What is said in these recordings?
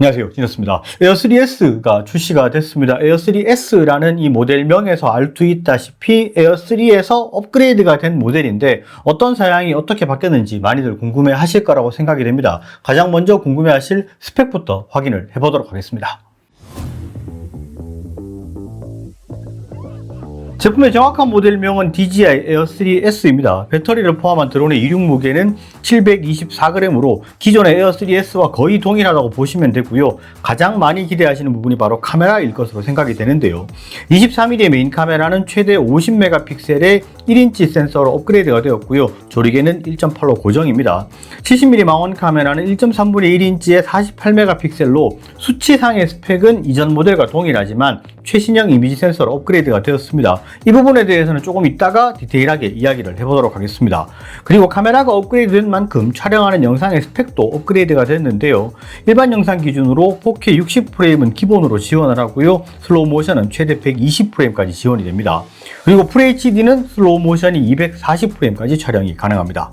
안녕하세요, 진혁습니다. 에어3S가 출시가 됐습니다. 에어3S라는 이 모델명에서 알 수 있다시피 에어3에서 업그레이드가 된 모델인데 어떤 사양이 어떻게 바뀌었는지 많이들 궁금해 하실 거라고 생각이 됩니다. 가장 먼저 궁금해 하실 스펙부터 확인을 해보도록 하겠습니다. 제품의 정확한 모델명은 DJI 에어3S입니다. 배터리를 포함한 드론의 이륙 무게는 724g으로 기존의 에어3S와 거의 동일하다고 보시면 되고요. 가장 많이 기대하시는 부분이 바로 카메라일 것으로 생각이 되는데요. 23mm의 메인 카메라는 최대 50메가픽셀의 1인치 센서로 업그레이드가 되었고요. 조리개는 1.8로 고정입니다. 70mm 망원 카메라는 1.3분의 1인치의 48메가픽셀로 수치상의 스펙은 이전 모델과 동일하지만 최신형 이미지 센서로 업그레이드가 되었습니다. 이 부분에 대해서는 조금 이따가 디테일하게 이야기를 해보도록 하겠습니다. 그리고 카메라가 업그레이드된 만큼 촬영하는 영상의 스펙도 업그레이드가 됐는데요. 일반 영상 기준으로 4K 60프레임은 기본으로 지원을 하고요. 슬로우 모션은 최대 120프레임까지 지원이 됩니다. 그리고 FHD는 슬로우 모션이 240프레임까지 촬영이 가능합니다.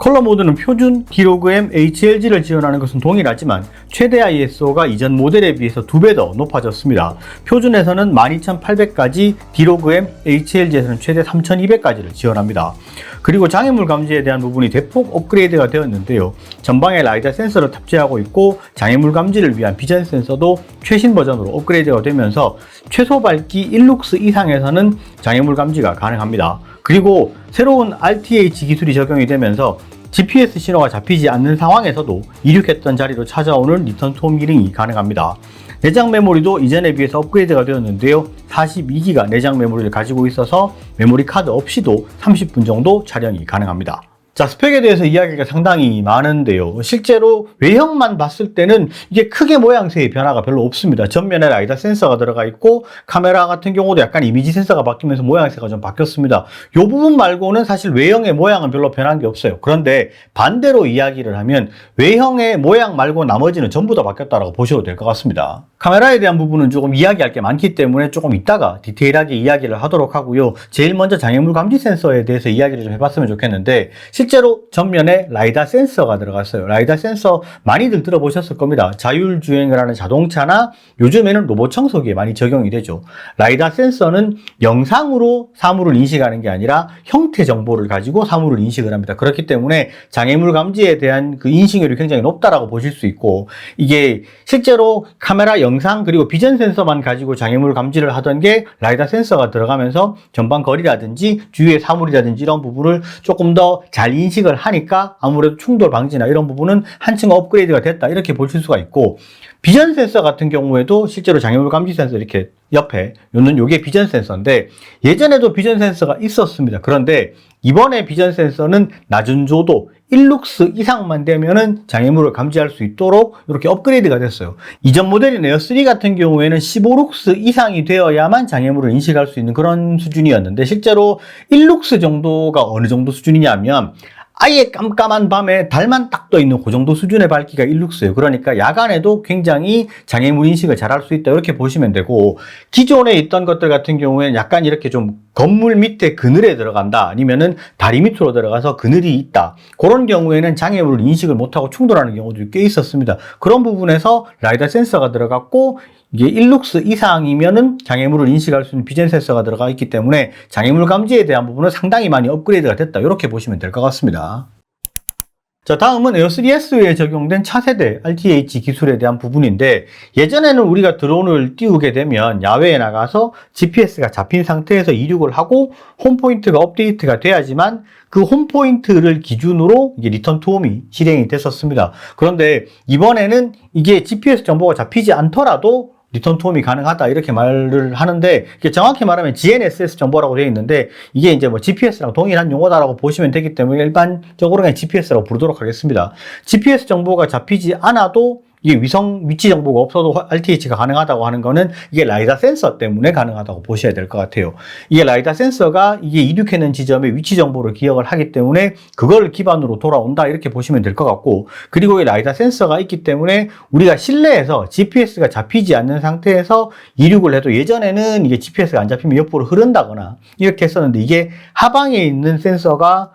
컬러 모드는 표준 디로그M HLG를 지원하는 것은 동일하지만 최대 ISO가 이전 모델에 비해서 2배 더 높아졌습니다. 표준에서는 12800까지, 디로그M HLG에서는 최대 3200까지를 지원합니다. 그리고 장애물 감지에 대한 부분이 대폭 업그레이드가 되었는데요. 전방에 라이다 센서를 탑재하고 있고 장애물 감지를 위한 비전 센서도 최신 버전으로 업그레이드가 되면서 최소 밝기 1룩스 이상에서는 장애물 감지가 가능합니다. 그리고 새로운 RTH 기술이 적용이 되면서 GPS 신호가 잡히지 않는 상황에서도 이륙했던 자리로 찾아오는 리턴 투 홈 기능이 가능합니다. 내장 메모리도 이전에 비해서 업그레이드가 되었는데요. 42기가 내장 메모리를 가지고 있어서 메모리 카드 없이도 30분 정도 촬영이 가능합니다. 자, 스펙에 대해서 이야기가 상당히 많은데요. 실제로 외형만 봤을 때는 이게 크게 모양새의 변화가 별로 없습니다. 전면에 라이다 센서가 들어가 있고 카메라 같은 경우도 약간 이미지 센서가 바뀌면서 모양새가 좀 바뀌었습니다. 이 부분 말고는 사실 외형의 모양은 별로 변한 게 없어요. 그런데 반대로 이야기를 하면 외형의 모양 말고 나머지는 전부 다 바뀌었다고 보셔도 될 것 같습니다. 카메라에 대한 부분은 조금 이야기할 게 많기 때문에 조금 이따가 디테일하게 이야기를 하도록 하고요. 제일 먼저 장애물 감지 센서에 대해서 이야기를 좀 해봤으면 좋겠는데 실제로 전면에 라이다 센서가 들어갔어요. 라이다 센서 많이들 들어보셨을 겁니다. 자율주행을 하는 자동차나 요즘에는 로봇 청소기에 많이 적용이 되죠. 라이다 센서는 영상으로 사물을 인식하는 게 아니라 형태 정보를 가지고 사물을 인식을 합니다. 그렇기 때문에 장애물 감지에 대한 그 인식률이 굉장히 높다라고 보실 수 있고 이게 실제로 카메라 영상 그리고 비전 센서만 가지고 장애물 감지를 하던 게 라이다 센서가 들어가면서 전방 거리라든지 주위의 사물이라든지 이런 부분을 조금 더 잘 인식을 하니까 아무래도 충돌 방지나 이런 부분은 한층 업그레이드가 됐다 이렇게 보실 수가 있고 비전 센서 같은 경우에도 실제로 장애물 감지 센서 이렇게 옆에 요게 비전 센서인데 예전에도 비전 센서가 있었습니다. 그런데 이번에 비전 센서는 낮은 조도 1룩스 이상만 되면은 장애물을 감지할 수 있도록 이렇게 업그레이드가 됐어요. 이전 모델인 에어3 같은 경우에는 15룩스 이상이 되어야만 장애물을 인식할 수 있는 그런 수준이었는데 실제로 1룩스 정도가 어느 정도 수준이냐면 아예 깜깜한 밤에 달만 딱 떠 있는 그 정도 수준의 밝기가 1룩스예요. 그러니까 야간에도 굉장히 장애물 인식을 잘할 수 있다 이렇게 보시면 되고 기존에 있던 것들 같은 경우에는 약간 이렇게 좀 건물 밑에 그늘에 들어간다 아니면은 다리 밑으로 들어가서 그늘이 있다 그런 경우에는 장애물을 인식을 못하고 충돌하는 경우도 꽤 있었습니다. 그런 부분에서 라이다 센서가 들어갔고 이게 1룩스 이상이면은 장애물을 인식할 수 있는 비전 센서가 들어가 있기 때문에 장애물 감지에 대한 부분은 상당히 많이 업그레이드가 됐다 이렇게 보시면 될 것 같습니다. 자, 다음은 에어3S에 적용된 차세대 RTH 기술에 대한 부분인데 예전에는 우리가 드론을 띄우게 되면 야외에 나가서 GPS가 잡힌 상태에서 이륙을 하고 홈포인트가 업데이트가 돼야지만 그 홈포인트를 기준으로 이게 리턴 투 홈이 실행이 됐었습니다. 그런데 이번에는 이게 GPS 정보가 잡히지 않더라도 리턴 투 홈이 가능하다 이렇게 말을 하는데 이게 정확히 말하면 GNSS 정보라고 되어 있는데 이게 이제 뭐 GPS랑 동일한 용어다라고 보시면 되기 때문에 일반적으로 그냥 GPS라고 부르도록 하겠습니다. GPS 정보가 잡히지 않아도 이게 위성 위치 정보가 없어도 RTH가 가능하다고 하는 거는 이게 라이다 센서 때문에 가능하다고 보셔야 될 것 같아요. 이게 라이다 센서가 이게 이륙했는 지점의 위치 정보를 기억을 하기 때문에 그걸 기반으로 돌아온다 이렇게 보시면 될 것 같고 그리고 이 라이다 센서가 있기 때문에 우리가 실내에서 GPS가 잡히지 않는 상태에서 이륙을 해도 예전에는 이게 GPS가 안 잡히면 옆으로 흐른다거나 이렇게 했었는데 이게 하방에 있는 센서가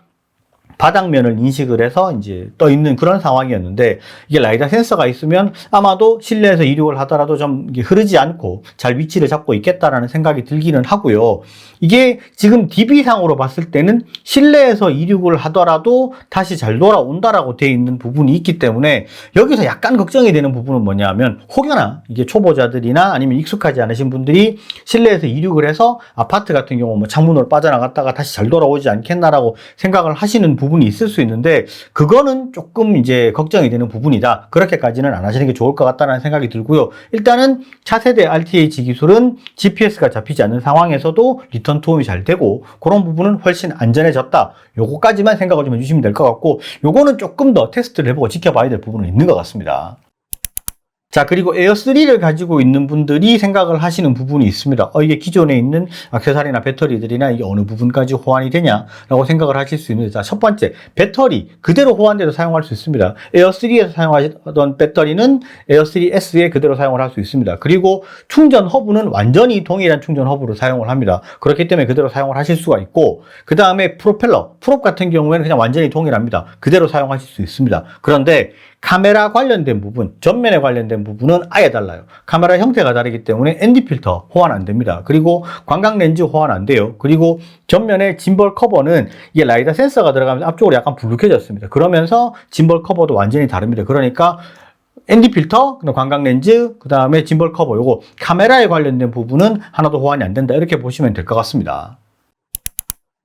바닥면을 인식을 해서 이제 떠 있는 그런 상황이었는데, 이게 라이다 센서가 있으면 아마도 실내에서 이륙을 하더라도 좀 흐르지 않고 잘 위치를 잡고 있겠다라는 생각이 들기는 하고요. 이게 지금 DB상으로 봤을 때는 실내에서 이륙을 하더라도 다시 잘 돌아온다라고 되어 있는 부분이 있기 때문에, 여기서 약간 걱정이 되는 부분은 뭐냐면, 혹여나 이게 초보자들이나 아니면 익숙하지 않으신 분들이 실내에서 이륙을 해서 아파트 같은 경우 뭐 창문으로 빠져나갔다가 다시 잘 돌아오지 않겠나라고 생각을 하시는 부분이 있을 수 있는데, 그거는 조금 이제 걱정이 되는 부분이다. 그렇게까지는 안 하시는 게 좋을 것 같다는 생각이 들고요. 일단은 차세대 RTH 기술은 GPS가 잡히지 않는 상황에서도 리턴 투홈이 잘 되고, 그런 부분은 훨씬 안전해졌다. 요거까지만 생각을 좀 해주시면 될 것 같고, 요거는 조금 더 테스트를 해보고 지켜봐야 될 부분은 있는 것 같습니다. 자, 그리고 에어3를 가지고 있는 분들이 생각을 하시는 부분이 있습니다. 이게 기존에 있는 액세서리나 배터리들이나 이게 어느 부분까지 호환이 되냐라고 생각을 하실 수 있는데, 자, 첫 번째, 배터리 그대로 호환돼도 사용할 수 있습니다. 에어3에서 사용하던 배터리는 에어3S에 그대로 사용을 할 수 있습니다. 그리고 충전 허브는 완전히 동일한 충전 허브로 사용을 합니다. 그렇기 때문에 그대로 사용을 하실 수가 있고, 그 다음에 프로펠러, 프롭 같은 경우에는 그냥 완전히 동일합니다. 그대로 사용하실 수 있습니다. 그런데 카메라 관련된 부분, 전면에 관련된 부분은 아예 달라요. 카메라 형태가 다르기 때문에 ND 필터 호환 안 됩니다. 그리고 광각 렌즈 호환 안 돼요. 그리고 전면에 짐벌 커버는 이게 라이다 센서가 들어가면서 앞쪽으로 약간 불룩해졌습니다. 그러면서 짐벌 커버도 완전히 다릅니다. 그러니까 ND 필터, 광각 렌즈, 그 다음에 짐벌 커버, 요거 카메라에 관련된 부분은 하나도 호환이 안 된다. 이렇게 보시면 될 것 같습니다.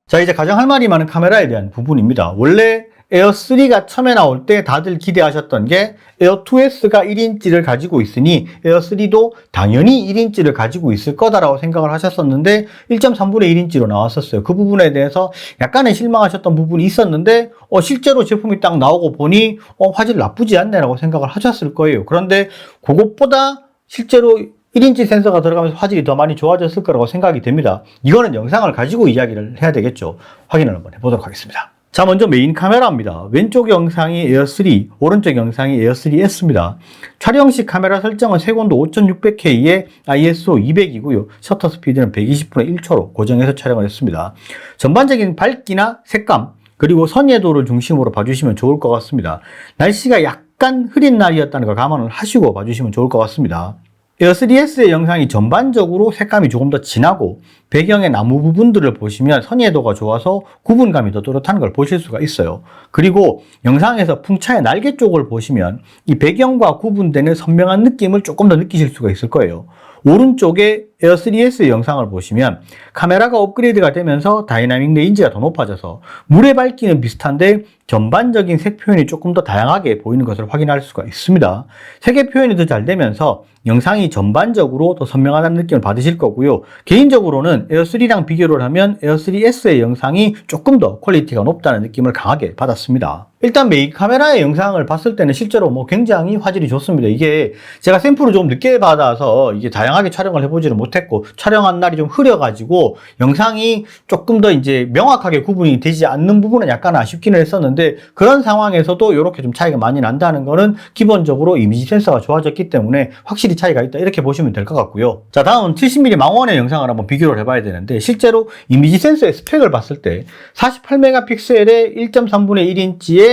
자, 이제 가장 할 말이 많은 카메라에 대한 부분입니다. 원래 에어3가 처음에 나올 때 다들 기대하셨던 게 에어2S가 1인치를 가지고 있으니 에어3도 당연히 1인치를 가지고 있을 거다라고 생각을 하셨었는데 1.3분의 1인치로 나왔었어요. 그 부분에 대해서 약간의 실망하셨던 부분이 있었는데 실제로 제품이 딱 나오고 보니 화질 나쁘지 않네라고 생각을 하셨을 거예요. 그런데 그것보다 실제로 1인치 센서가 들어가면서 화질이 더 많이 좋아졌을 거라고 생각이 됩니다. 이거는 영상을 가지고 이야기를 해야 되겠죠. 확인을 한번 해보도록 하겠습니다. 자, 먼저 메인 카메라입니다. 왼쪽 영상이 에어3, 오른쪽 영상이 에어3S입니다. 촬영 시 카메라 설정은 색온도 5600K에 ISO 200이고요. 셔터 스피드는 120분의 1초로 고정해서 촬영을 했습니다. 전반적인 밝기나 색감, 그리고 선예도를 중심으로 봐주시면 좋을 것 같습니다. 날씨가 약간 흐린 날이었다는 걸 감안을 하시고 봐주시면 좋을 것 같습니다. 에어3S의 영상이 전반적으로 색감이 조금 더 진하고, 배경의 나무 부분들을 보시면 선예도가 좋아서 구분감이 더 또렷한 걸 보실 수가 있어요. 그리고 영상에서 풍차의 날개 쪽을 보시면 이 배경과 구분되는 선명한 느낌을 조금 더 느끼실 수가 있을 거예요. 오른쪽에 에어3S의 영상을 보시면 카메라가 업그레이드가 되면서 다이나믹 레인지가 더 높아져서 물의 밝기는 비슷한데 전반적인 색 표현이 조금 더 다양하게 보이는 것을 확인할 수가 있습니다. 색의 표현이 더 잘 되면서 영상이 전반적으로 더 선명하다는 느낌을 받으실 거고요. 개인적으로는 에어3랑 비교를 하면 에어3S의 영상이 조금 더 퀄리티가 높다는 느낌을 강하게 받았습니다. 일단 메인 카메라의 영상을 봤을 때는 실제로 굉장히 화질이 좋습니다. 이게 제가 샘플을 좀 늦게 받아서 이게 다양하게 촬영을 해보지는 못했고, 촬영한 날이 좀 흐려가지고 영상이 조금 더 이제 명확하게 구분이 되지 않는 부분은 약간 아쉽기는 했었는데, 그런 상황에서도 이렇게 좀 차이가 많이 난다는 거는 기본적으로 이미지 센서가 좋아졌기 때문에 확실히 차이가 있다, 이렇게 보시면 될 것 같고요. 자, 다음 70mm 망원의 영상을 한번 비교를 해봐야 되는데, 실제로 이미지 센서의 스펙을 봤을 때 48메가픽셀에 1.3분의 1인치에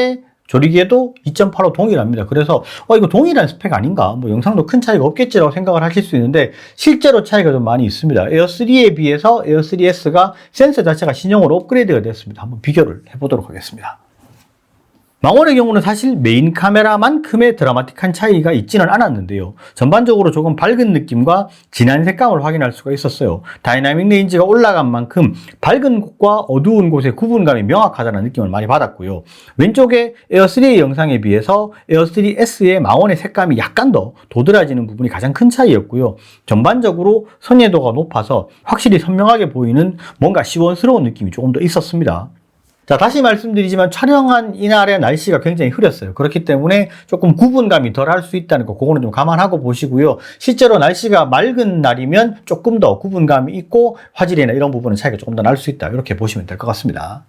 조리개도 2.85 동일합니다. 그래서 이거 동일한 스펙 아닌가? 영상도 큰 차이가 없겠지라고 생각을 하실 수 있는데, 실제로 차이가 좀 많이 있습니다. 에어3에 비해서 에어3S가 센서 자체가 신형으로 업그레이드가 됐습니다. 한번 비교를 해보도록 하겠습니다. 망원의 경우는 사실 메인 카메라만큼의 드라마틱한 차이가 있지는 않았는데요. 전반적으로 조금 밝은 느낌과 진한 색감을 확인할 수가 있었어요. 다이나믹 레인지가 올라간 만큼 밝은 곳과 어두운 곳의 구분감이 명확하다는 느낌을 많이 받았고요. 왼쪽에 에어3의 영상에 비해서 에어3S의 망원의 색감이 약간 더 도드라지는 부분이 가장 큰 차이였고요. 전반적으로 선예도가 높아서 확실히 선명하게 보이는 뭔가 시원스러운 느낌이 조금 더 있었습니다. 자, 다시 말씀드리지만 촬영한 이날의 날씨가 굉장히 흐렸어요. 그렇기 때문에 조금 구분감이 덜 할 수 있다는 거, 그거는 좀 감안하고 보시고요. 실제로 날씨가 맑은 날이면 조금 더 구분감이 있고 화질이나 이런 부분은 차이가 조금 더 날 수 있다, 이렇게 보시면 될 것 같습니다.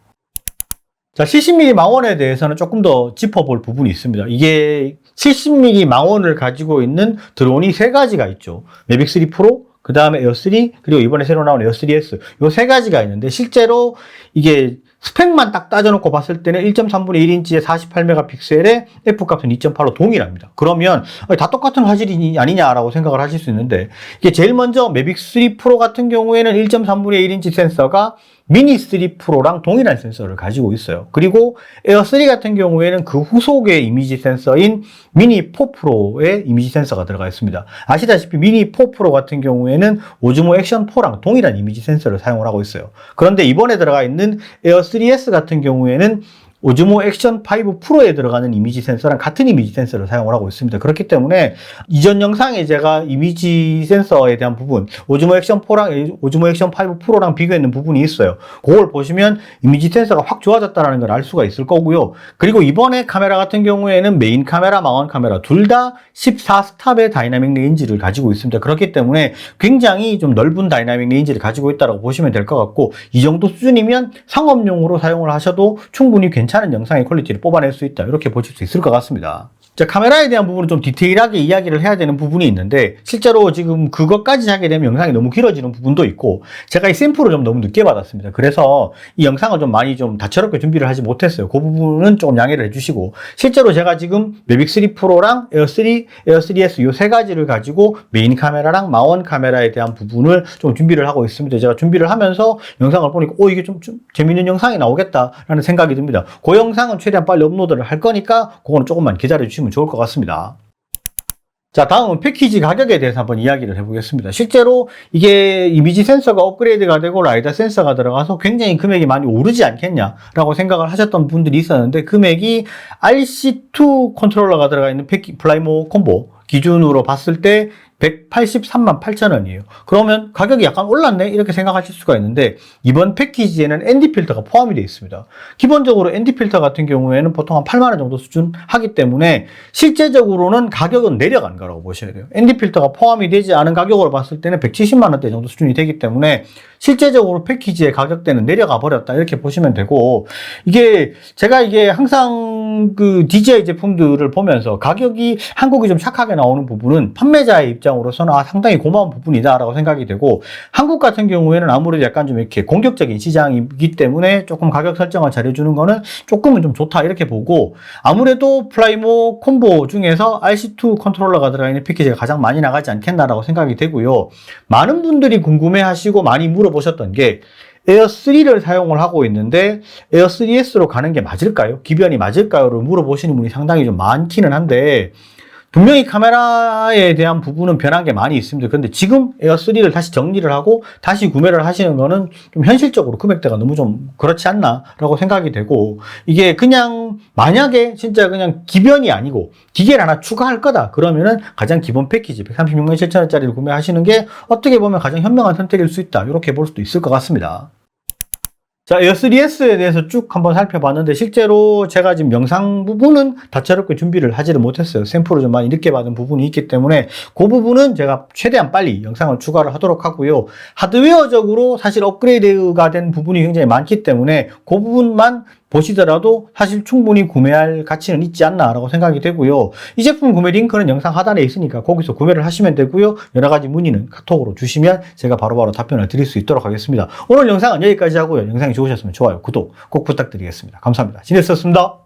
자, 70mm 망원에 대해서는 조금 더 짚어볼 부분이 있습니다. 이게 70mm 망원을 가지고 있는 드론이 세 가지가 있죠. 매빅 3 프로, 그 다음에 에어3, 그리고 이번에 새로 나온 에어3S, 요 세 가지가 있는데, 실제로 이게 스펙만 딱 따져놓고 봤을 때는 1.3분의 1인치에 48메가픽셀에 F값은 2.8로 동일합니다. 그러면 다 똑같은 화질이 아니냐라고 생각을 하실 수 있는데, 이게 제일 먼저 매빅 3 프로 같은 경우에는 1.3분의 1인치 센서가 미니 3 프로랑 동일한 센서를 가지고 있어요. 그리고 에어 3 같은 경우에는 그 후속의 이미지 센서인 미니 4 프로의 이미지 센서가 들어가 있습니다. 아시다시피 미니 4 프로 같은 경우에는 오즈모 액션 4랑 동일한 이미지 센서를 사용을 하고 있어요. 그런데 이번에 들어가 있는 에어 3S 같은 경우에는 오즈모 액션 5 프로에 들어가는 이미지 센서랑 같은 이미지 센서를 사용을 하고 있습니다. 그렇기 때문에 이전 영상에 제가 이미지 센서에 대한 부분, 오즈모 액션 4랑 오즈모 액션 5 프로랑 비교했는 부분이 있어요. 그걸 보시면 이미지 센서가 확 좋아졌다는 걸 알 수가 있을 거고요. 그리고 이번에 카메라 같은 경우에는 메인 카메라, 망원 카메라 둘 다 14스탑의 다이나믹 레인지를 가지고 있습니다. 그렇기 때문에 굉장히 좀 넓은 다이나믹 레인지를 가지고 있다고 보시면 될 것 같고, 이 정도 수준이면 상업용으로 사용을 하셔도 충분히 괜찮은 영상의 퀄리티를 뽑아낼 수 있다, 이렇게 보실 수 있을 것 같습니다. 자, 카메라에 대한 부분은 좀 디테일하게 이야기를 해야 되는 부분이 있는데, 실제로 지금 그것까지 하게 되면 영상이 너무 길어지는 부분도 있고, 제가 이 샘플을 좀 너무 늦게 받았습니다. 그래서 이 영상을 좀 많이 좀 다채롭게 준비를 하지 못했어요. 그 부분은 조금 양해를 해주시고, 실제로 제가 지금 매빅 3 프로랑 에어 3, 에어 3S 이 세 가지를 가지고 메인 카메라랑 망원 카메라에 대한 부분을 좀 준비를 하고 있습니다. 제가 준비를 하면서 영상을 보니까 이게 좀 재밌는 영상이 나오겠다라는 생각이 듭니다. 그 영상은 최대한 빨리 업로드를 할 거니까 그거는 조금만 기다려 주시면 좋을 것 같습니다. 자, 다음은 패키지 가격에 대해서 한번 이야기를 해보겠습니다. 실제로 이게 이미지 센서가 업그레이드가 되고 라이다 센서가 들어가서 굉장히 금액이 많이 오르지 않겠냐라고 생각을 하셨던 분들이 있었는데, 금액이 RC2 컨트롤러가 들어가 있는 플라이모 콤보 기준으로 봤을 때 183만 8천 원이에요. 그러면 가격이 약간 올랐네? 이렇게 생각하실 수가 있는데, 이번 패키지에는 ND 필터가 포함이 되어 있습니다. 기본적으로 ND 필터 같은 경우에는 보통 한 8만 원 정도 수준 하기 때문에 실제적으로는 가격은 내려간 거라고 보셔야 돼요. ND 필터가 포함이 되지 않은 가격으로 봤을 때는 170만 원대 정도 수준이 되기 때문에 실제적으로 패키지의 가격대는 내려가 버렸다, 이렇게 보시면 되고, 제가 항상 그 DJI 제품들을 보면서 가격이 한국이 좀 착하게 나오는 부분은 판매자의 입장으로서는 상당히 고마운 부분이다라고 생각이 되고, 한국 같은 경우에는 아무래도 약간 좀 이렇게 공격적인 시장이기 때문에 조금 가격 설정을 잘해주는 거는 조금은 좀 좋다, 이렇게 보고, 아무래도 플라이모 콤보 중에서 RC2 컨트롤러가 들어있는 패키지가 가장 많이 나가지 않겠나라고 생각이 되고요. 많은 분들이 궁금해하시고 많이 물어보셨던 게, 에어 3를 사용을 하고 있는데 에어 3S로 가는 게 맞을까요? 기변이 맞을까요?를 물어보시는 분이 상당히 좀 많기는 한데, 분명히 카메라에 대한 부분은 변한 게 많이 있습니다. 그런데 지금 에어 3를 다시 정리를 하고 다시 구매를 하시는 거는 좀 현실적으로 금액대가 너무 좀 그렇지 않나라고 생각이 되고, 이게 그냥 만약에 진짜 그냥 기변이 아니고 기계를 하나 추가할 거다 그러면은 가장 기본 패키지 136만 7천 원짜리를 구매하시는 게 어떻게 보면 가장 현명한 선택일 수 있다, 이렇게 볼 수도 있을 것 같습니다. 자, 에어 3S에 대해서 쭉 한번 살펴봤는데, 실제로 제가 지금 영상 부분은 다채롭게 준비를 하지를 못했어요. 샘플을 좀 많이 늦게 받은 부분이 있기 때문에 그 부분은 제가 최대한 빨리 영상을 추가를 하도록 하고요. 하드웨어적으로 사실 업그레이드가 된 부분이 굉장히 많기 때문에 그 부분만 보시더라도 사실 충분히 구매할 가치는 있지 않나라고 생각이 되고요. 이 제품 구매 링크는 영상 하단에 있으니까 거기서 구매를 하시면 되고요. 여러 가지 문의는 카톡으로 주시면 제가 바로바로 답변을 드릴 수 있도록 하겠습니다. 오늘 영상은 여기까지 하고요. 영상이 좋으셨으면 좋아요, 구독 꼭 부탁드리겠습니다. 감사합니다. 지냈었습니다.